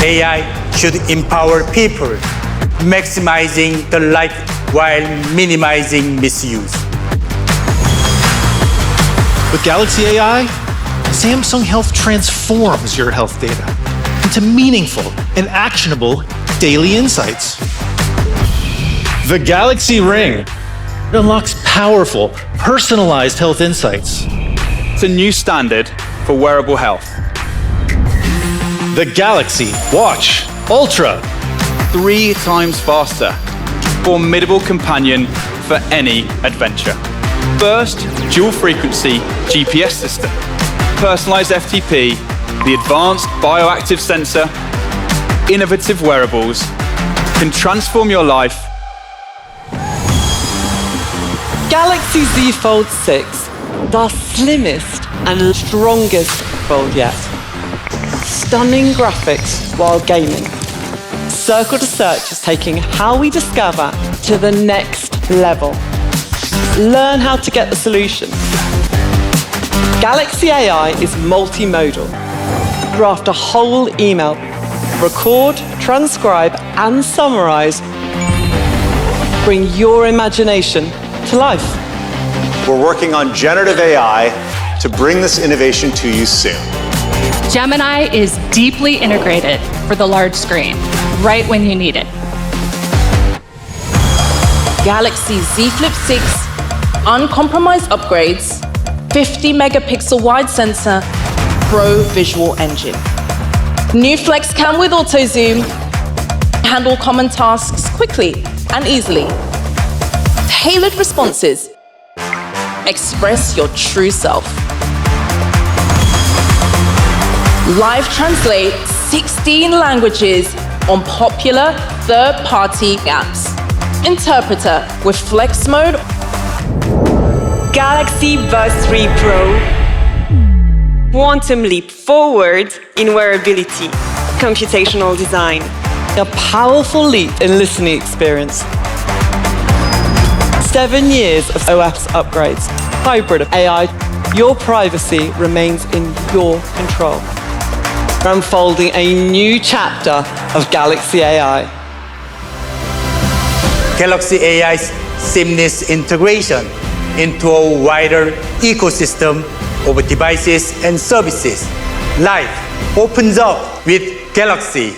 AI should empower people, maximizing the life while minimizing misuse. With Galaxy AI, Samsung Health transforms your health data into meaningful and actionable daily insights. The Galaxy Ring unlocks powerful, personalized health insights. It's a new standard for wearable health. The Galaxy Watch Ultra. 3 times faster. Formidable companion for any adventure. First, dual frequency GPS system. Personalized FTP, the advanced bioactive sensor, innovative wearables can transform your life. Galaxy Z Fold6, the slimmest and strongest fold yet. Stunning graphics while gaming. Circle to Search is taking how we discover to the next level. Learn how to get the solution. Galaxy AI is multimodal. Draft a whole email. Record, transcribe, and summarize. Bring your imagination to life. We're working on generative AI to bring this innovation to you soon. Gemini is deeply integrated for the large screen, right when you need it. Galaxy Z Flip6, uncompromised upgrades, 50 megapixel wide sensor, pro visual engine. New Flex Cam with auto zoom, handle common tasks quickly and easily. Tailored responses, express your true self. Live translate 16 languages on popular third-party apps. Interpreter with Flex Mode. Galaxy Buds 3 Pro. Quantum leap forward in wearability, computational design. A powerful leap in listening experience. 7 years of OS upgrades. Hybrid of AI. Your privacy remains in your control. Unfolding a new chapter of Galaxy AI. Galaxy AI's seamless integration into a wider ecosystem of devices and services. Life opens up with Galaxy.